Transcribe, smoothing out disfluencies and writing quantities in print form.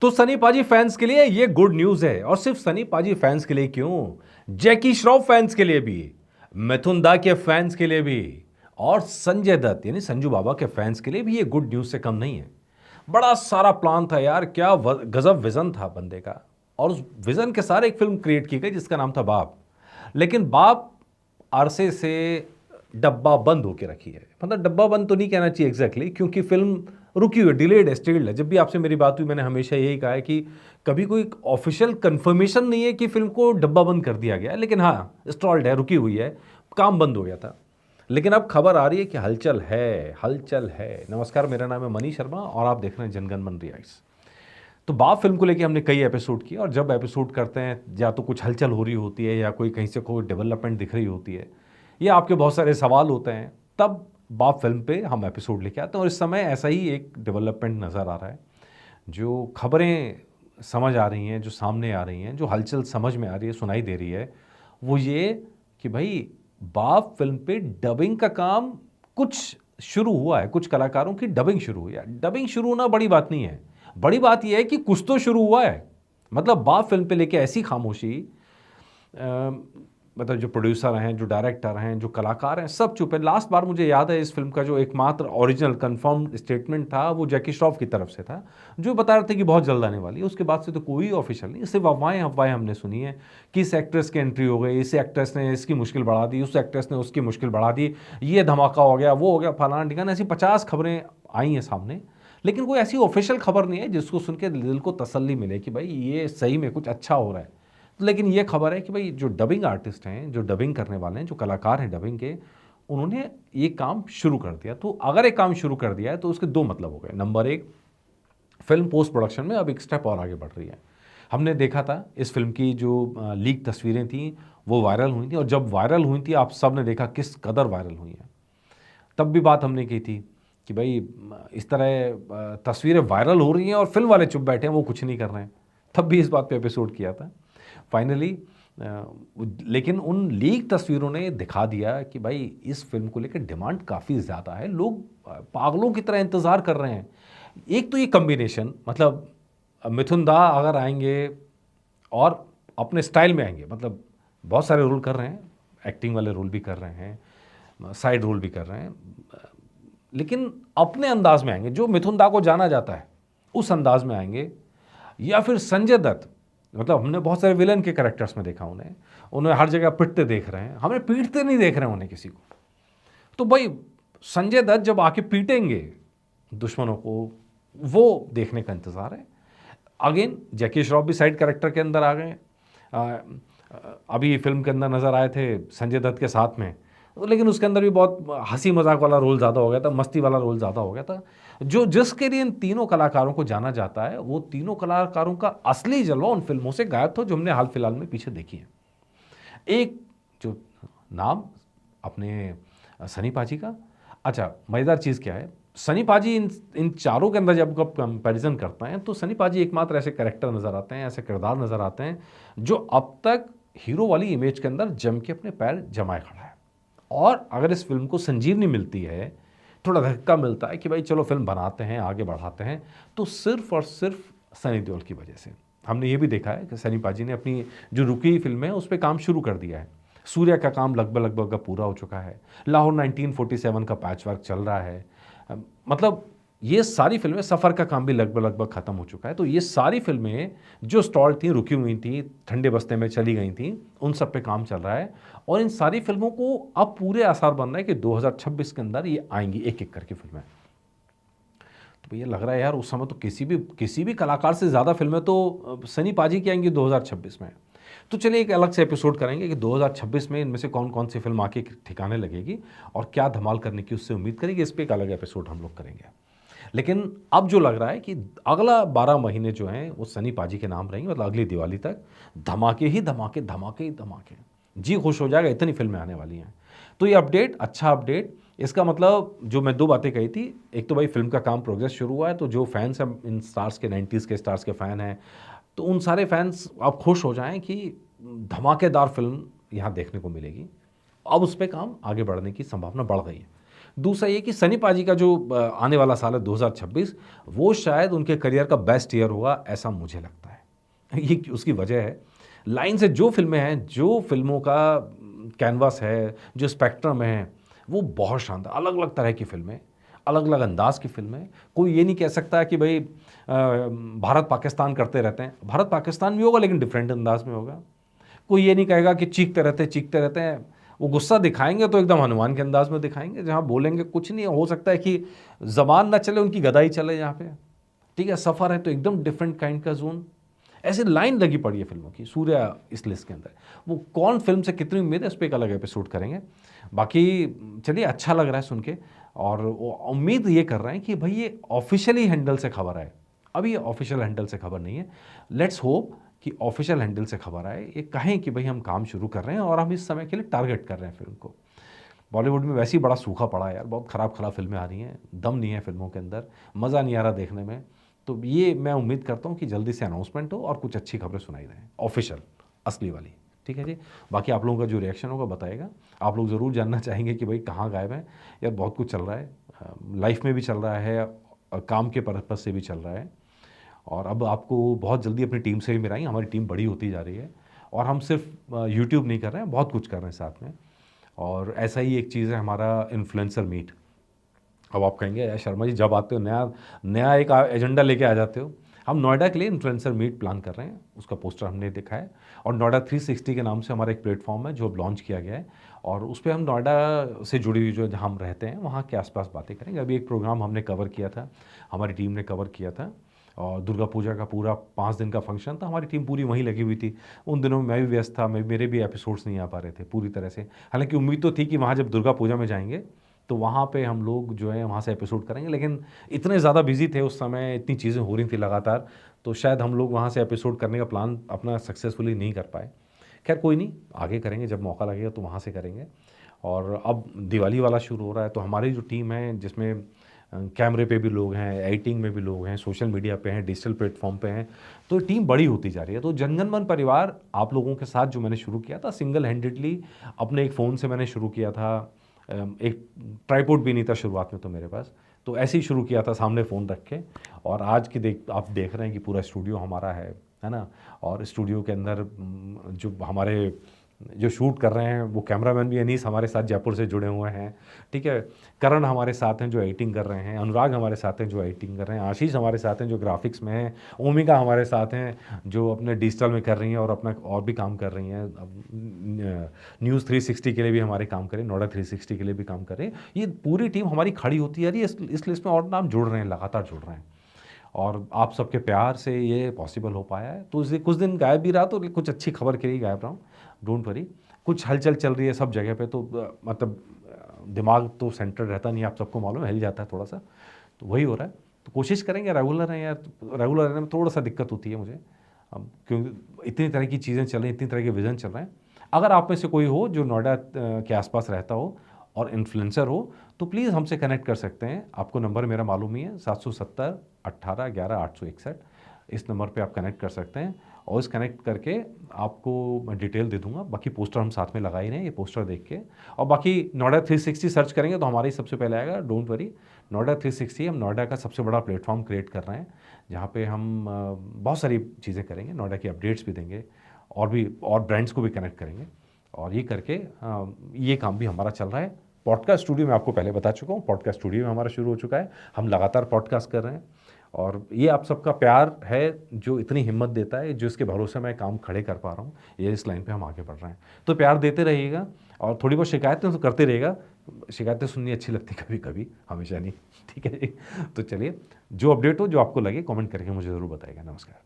तो सनी पाजी फैंस के लिए ये गुड न्यूज है। और सिर्फ सनी पाजी फैंस के लिए क्यों, जैकी श्रॉफ फैंस के लिए भी, मिथुन दा के फैंस के लिए भी, और संजय दत्त यानी संजू बाबा के फैंस के लिए भी ये गुड न्यूज से कम नहीं है। बड़ा सारा प्लान था यार, क्या गजब विजन था बंदे का। और उस विजन के सारे एक फिल्म क्रिएट की गई जिसका नाम था बाप। लेकिन बाप अरसे से डब्बा बंद होके रखी है। मतलब डब्बा बंद तो नहीं कहना चाहिए एग्जैक्टली, क्योंकि फिल्म रुकी हुई है, डिलेड है, स्टिल्ड है। जब भी आपसे मेरी बात हुई मैंने हमेशा यही कहा है कि कभी कोई ऑफिशियल कंफर्मेशन नहीं है कि फिल्म को डब्बा बंद कर दिया गया है, लेकिन हाँ स्टॉल्ड है, रुकी हुई है, काम बंद हो गया था। लेकिन अब खबर आ रही है कि हलचल है, हलचल है। नमस्कार, मेरा नाम है मनीष शर्मा और आप देख रहे हैं जनगण मन रिएक्ट्स। तो बाप फिल्म को लेके हमने कई एपिसोड किए, और जब एपिसोड करते हैं या तो कुछ हलचल हो रही होती है या कोई कहीं से कोई डेवलपमेंट दिख रही होती है या आपके बहुत सारे सवाल होते हैं, तब बाप फिल्म पे हम एपिसोड लेके आते हैं। और इस समय ऐसा ही एक डेवलपमेंट नज़र आ रहा है। जो खबरें समझ आ रही हैं, जो सामने आ रही हैं, जो हलचल समझ में आ रही है, सुनाई दे रही है, वो ये कि भाई बाप फिल्म पे डबिंग का काम कुछ शुरू हुआ है। कुछ कलाकारों की डबिंग शुरू हुई है। डबिंग शुरू होना बड़ी बात नहीं है, बड़ी बात यह है कि कुछ तो शुरू हुआ है। मतलब बाप फिल्म पे लेके ऐसी खामोशी, मतलब जो प्रोड्यूसर हैं, जो डायरेक्टर हैं, जो कलाकार हैं, सब चुप है। लास्ट बार मुझे याद है इस फिल्म का जो एकमात्र ओरिजिनल कंफर्म स्टेटमेंट था वो जैकी श्रॉफ की तरफ से था, जो बता रहे थे कि बहुत जल्द आने वाली है। उसके बाद से तो कोई ऑफिशियल नहीं, सिर्फ अफवाहें अफवाहें हमने सुनी है कि इस एक्ट्रेस की एंट्री हो गई, इस एक्ट्रेस ने इसकी मुश्किल बढ़ा दी, उस एक्ट्रेस ने उसकी मुश्किल बढ़ा दी, ये धमाका हो गया, वो हो गया, फलाना ठिकाना, ऐसी 50 खबरें आई हैं सामने। लेकिन कोई ऐसी ऑफिशियल खबर नहीं है जिसको सुन के दिल को तसल्ली मिले कि भाई ये सही में कुछ अच्छा हो रहा है। लेकिन ये खबर है कि भाई जो डबिंग आर्टिस्ट हैं, जो डबिंग करने वाले हैं, जो कलाकार हैं डबिंग के, उन्होंने ये काम शुरू कर दिया। तो अगर एक काम शुरू कर दिया है तो उसके दो मतलब हो गए। नंबर एक, फिल्म पोस्ट प्रोडक्शन में अब एक स्टेप और आगे बढ़ रही है। हमने देखा था इस फिल्म की जो लीक तस्वीरें थी वो वायरल हुई थी, और जब वायरल हुई थी आप सब ने देखा किस कदर वायरल हुई हैं। तब भी बात हमने की थी कि भाई इस तरह तस्वीरें वायरल हो रही हैं और फिल्म वाले चुप बैठे हैं, वो कुछ नहीं कर रहे हैं। तब भी इस बात पे एपिसोड किया था। फाइनली लेकिन उन लीक तस्वीरों ने दिखा दिया कि भाई इस फिल्म को लेकर डिमांड काफ़ी ज़्यादा है। लोग पागलों की तरह इंतज़ार कर रहे हैं। एक तो ये कम्बिनेशन, मतलब मिथुन दा अगर आएंगे और अपने स्टाइल में आएंगे, मतलब बहुत सारे रोल कर रहे हैं, एक्टिंग वाले रोल भी कर रहे हैं, साइड रोल भी कर रहे हैं, लेकिन अपने अंदाज में आएंगे, जो मिथुन दा को जाना जाता है उस अंदाज में आएंगे। या फिर संजय दत्त, मतलब हमने बहुत सारे विलन के कैरेक्टर्स में देखा उन्हें हर जगह पिटते देख रहे हैं, हमें पीटते नहीं देख रहे हैं उन्हें किसी को। तो भाई संजय दत्त जब आके पीटेंगे दुश्मनों को, वो देखने का इंतज़ार है। अगेन जैकी श्रॉफ भी साइड कैरेक्टर के अंदर आ गए। अभी फिल्म के अंदर नज़र आए थे संजय दत्त के साथ में, लेकिन उसके अंदर भी बहुत हंसी मजाक वाला रोल ज़्यादा हो गया था, मस्ती वाला रोल ज़्यादा हो गया था। जो जिसके लिए इन तीनों कलाकारों को जाना जाता है, वो तीनों कलाकारों का असली जलवा उन फिल्मों से गायब था जो हमने हाल फिलहाल में पीछे देखी है। एक जो नाम अपने सनी पाजी का। अच्छा, मज़ेदार चीज़ क्या है, सनी पाजी इन चारों के अंदर जब आप कंपैरिजन करते हैं तो सनी पाजी एकमात्र ऐसे कैरेक्टर नज़र आते हैं, ऐसे किरदार नज़र आते हैं जो अब तक हीरो वाली इमेज के अंदर जम के अपने पैर जमाए खड़ा है। और अगर इस फिल्म को संजीवनी मिलती है, थोड़ा धक्का मिलता है कि भाई चलो फिल्म बनाते हैं, आगे बढ़ाते हैं, तो सिर्फ और सिर्फ सनी देओल की वजह से। हमने ये भी देखा है कि सनी पाजी ने अपनी जो रुकी हुई फिल्म है उस पर काम शुरू कर दिया है। सूर्या का काम लगभग लगभग पूरा हो चुका है। लाहौर 1947 का पैच वर्क चल रहा है। मतलब ये सारी फिल्में, सफ़र का काम भी लगभग लगभग ख़त्म हो चुका है। तो ये सारी फिल्में जो स्टॉल थी, रुकी हुई थी, ठंडे बस्ते में चली गई थी, उन सब पे काम चल रहा है। और इन सारी फिल्मों को अब पूरे आसार बन रहे हैं कि 2026 के अंदर ये आएंगी एक एक करके फिल्में। तो भैया लग रहा है यार उस समय तो किसी भी कलाकार से ज़्यादा फिल्में तो सनी पाजी की आएंगी 2026 में। तो चलिए एक अलग से एपिसोड करेंगे कि 2026 में इनमें से कौन कौन सी फिल्म आके ठिकाने लगेगी और क्या धमाल करने की उससे उम्मीद करेगी। इस पर एक अलग एपिसोड हम लोग करेंगे। लेकिन अब जो लग रहा है कि अगला 12 महीने जो हैं वो सनी पाजी के नाम रहेंगे, मतलब अगली दिवाली तक धमाके ही धमाके, धमाके ही धमाके, जी खुश हो जाएगा, इतनी फिल्में आने वाली हैं। तो ये अपडेट, अच्छा अपडेट। इसका मतलब जो मैं दो बातें कही थी, एक तो भाई फिल्म का काम प्रोग्रेस शुरू हुआ है, तो जो फैंस हैं इन स्टार्स के, 90s के स्टार्स के फ़ैन हैं, तो उन सारे फैंस आप खुश हो जाएं कि धमाकेदार फिल्म यहाँ देखने को मिलेगी। अब उस पर काम आगे बढ़ने की संभावना बढ़ गई है। दूसरा ये कि सनी पाजी का जो आने वाला साल है 2026, वो शायद उनके करियर का बेस्ट ईयर होगा, ऐसा मुझे लगता है। ये उसकी वजह है, लाइन से जो फ़िल्में हैं, जो फ़िल्मों का कैनवास है, जो स्पेक्ट्रम है, वो बहुत शानदार, अलग-अलग तरह की फ़िल्में, अलग-अलग अंदाज़ की फ़िल्में। कोई ये नहीं कह सकता कि भई भारत-पाकिस्तान करते रहते हैं। भारत-पाकिस्तान भी होगा लेकिन डिफरेंट अंदाज़ में होगा। कोई ये नहीं कहेगा कि चीखते रहते हैं। वो गुस्सा दिखाएँगे तो एकदम हनुमान के अंदाज़ में दिखाएँगे, जहाँ बोलेंगे कुछ नहीं, हो सकता है कि ज़बान ना चले, उनकी गदा चले यहाँ पे। ठीक है, सफ़र है तो एकदम डिफरेंट काइंड का ज़ोन। ऐसी लाइन लगी पड़ी है फ़िल्मों की, सूर्या इस लिस्ट के अंदर। वो कौन फ़िल्म से कितनी उम्मीद है, इस पे एक अलग एपिसोड करेंगे। बाकी चलिए, अच्छा लग रहा है सुन के, और उम्मीद ये कर रहे हैं कि भई ये ऑफ़िशियली हैंडल से खबर आए। अभी ये ऑफ़िशियल हैंडल से खबर नहीं है। लेट्स होप कि ऑफ़िशियल हैंडल से खबर आए, ये कहें कि भई हम काम शुरू कर रहे हैं और हम इस समय के लिए टारगेट कर रहे हैं फ़िल्म को। बॉलीवुड में वैसे ही बड़ा सूखा पड़ा है यार, बहुत ख़राब-ख़राब फ़िल्में आ रही हैं, दम नहीं है फ़िल्मों के अंदर, मज़ा नहीं आ रहा देखने में। तो ये मैं उम्मीद करता हूँ कि जल्दी से अनाउंसमेंट हो और कुछ अच्छी खबरें सुनाई दें, ऑफ़िशियल, असली वाली। ठीक है जी? बाकी आप लोगों का जो रिएक्शन होगा बताइएगा। आप लोग ज़रूर जानना चाहेंगे कि भई कहाँ गायब हैं? यार बहुत कुछ चल रहा है, लाइफ़ में भी चल रहा है, काम के पर्पज़ से भी चल रहा है। और अब आपको बहुत जल्दी अपनी टीम से भी मिलाएँगे, हमारी टीम बड़ी होती जा रही है और हम सिर्फ यूट्यूब नहीं कर रहे हैं, बहुत कुछ कर रहे हैं साथ में। और ऐसा ही एक चीज़ है हमारा इन्फ्लुएंसर मीट। अब आप कहेंगे यार शर्मा जी, जब आते हो नया नया एक एजेंडा लेके आ जाते हो। हम नोएडा के लिए इन्फ्लुएंसर मीट प्लान कर रहे हैं, उसका पोस्टर हमने देखा है, और नोएडा 360 के नाम से हमारा एक प्लेटफॉर्म है जो अब लॉन्च किया गया है, और उस पे हम नोएडा से जुड़ी हुई जो जहाँ हम रहते हैं वहाँ के आसपास बातें करेंगे। अभी एक प्रोग्राम हमने कवर किया था, हमारी टीम ने कवर किया था, और दुर्गा पूजा का पूरा 5 दिन का फंक्शन था, हमारी टीम पूरी वहीं लगी हुई थी। उन दिनों में मैं भी व्यस्त था, मेरे भी एपिसोड्स नहीं आ पा रहे थे पूरी तरह से। हालाँकि उम्मीद तो थी कि वहाँ जब दुर्गा पूजा में जाएँगे तो वहाँ पे हम लोग जो है वहाँ से एपिसोड करेंगे, लेकिन इतने ज़्यादा बिज़ी थे उस समय, इतनी चीज़ें हो रही थी लगातार, तो शायद हम लोग वहाँ से एपिसोड करने का प्लान अपना सक्सेसफुली नहीं कर पाए। खैर कोई नहीं, आगे करेंगे, जब मौका लगेगा तो वहाँ से करेंगे। और अब दिवाली वाला शुरू हो रहा है, तो हमारी जो टीम है जिसमें कैमरे पे भी लोग हैं, एडिटिंग में भी लोग हैं, सोशल मीडिया पे हैं, डिजिटल प्लेटफ़ॉर्म पे हैं, तो टीम बड़ी होती जा रही है। तो जनगण मन परिवार आप लोगों के साथ जो मैंने शुरू किया था, सिंगल हैंडेडली अपने एक फ़ोन से मैंने शुरू किया था। एक ट्राइपॉड भी नहीं था शुरुआत में तो मेरे पास, तो ऐसे ही शुरू किया था सामने फ़ोन रख के, और आज की आप देख रहे हैं कि पूरा स्टूडियो हमारा है ना? और स्टूडियो के अंदर जो हमारे जो शूट कर रहे हैं वो कैमरामैन भी अनीस हमारे साथ जयपुर से जुड़े हुए हैं, ठीक है? करण हमारे साथ हैं जो एडिटिंग कर रहे हैं, अनुराग हमारे साथ हैं जो एडिटिंग कर रहे हैं, आशीष हमारे साथ हैं जो ग्राफिक्स में हैं, ओमिका हमारे साथ हैं जो अपने डिजिटल में कर रही हैं और अपना और भी काम कर रही हैं। अब न्यूज़ 360 के लिए भी हमारे काम करें, नोएडा 360 के लिए भी काम कर रहे हैं। ये पूरी टीम हमारी खड़ी होती जा रही है, इस लिस्ट में और नाम जुड़ रहे हैं, लगातार जुड़ रहे हैं, और आप सबके प्यार से ये पॉसिबल हो पाया है। तो इस कुछ दिन गायब भी रहा, तो कुछ अच्छी खबर के लिए गायब रहा हूँ, डोंट वरी। कुछ हलचल चल रही है सब जगह पे, तो मतलब दिमाग तो सेंटर रहता नहीं, आप सबको मालूम है, हिल जाता है थोड़ा-सा, तो वही हो रहा है। तो कोशिश करेंगे रेगुलर रहें यार, रेगुलर रहने में थोड़ा-सा दिक्कत होती है मुझे, अब क्योंकि इतनी तरह की चीज़ें चल रही हैं, इतनी तरह के विज़न चल रहे हैं। अगर आप में से कोई हो जो नोएडा के आस-पास रहता हो और इन्फ्लुएंसर हो, तो प्लीज़ हमसे कनेक्ट कर सकते हैं। आपको नंबर मेरा मालूम ही है, 770 18 11 861। इस नंबर पे आप कनेक्ट कर सकते हैं, और इस कनेक्ट करके आपको मैं डिटेल दे दूँगा। बाकी पोस्टर हम साथ में लगा ही रहे हैं, ये पोस्टर देख के, और बाकी नोएडा 360 सर्च करेंगे तो हमारा ही सबसे पहले आएगा, डोंट वरी। नोएडा 360, हम नोएडा का सबसे बड़ा प्लेटफ़ॉर्म क्रिएट कर रहे हैं, जहाँ पे हम बहुत सारी चीज़ें करेंगे, नोएडा की अपडेट्स भी देंगे, और ब्रांड्स को भी कनेक्ट करेंगे, और ये करके ये काम भी हमारा चल रहा है। पॉडकास्ट स्टूडियो मैं आपको पहले बता चुका हूँ, पॉडकास्ट स्टूडियो में हमारा शुरू हो चुका है, हम लगातार पॉडकास्ट कर रहे हैं, और ये आप सबका प्यार है जो इतनी हिम्मत देता है, जो इसके भरोसे मैं काम खड़े कर पा रहा हूँ, ये इस लाइन पे हम आगे बढ़ रहे हैं। तो प्यार देते रहिएगा, और थोड़ी बहुत शिकायतें तो करते रहिएगा, शिकायतें सुननी अच्छी लगती है कभी-कभी, हमेशा नहीं, ठीक है जी? तो चलिए, जो अपडेट हो, जो आपको लगे, कमेंट करके मुझे ज़रूर बताइएगा। नमस्कार।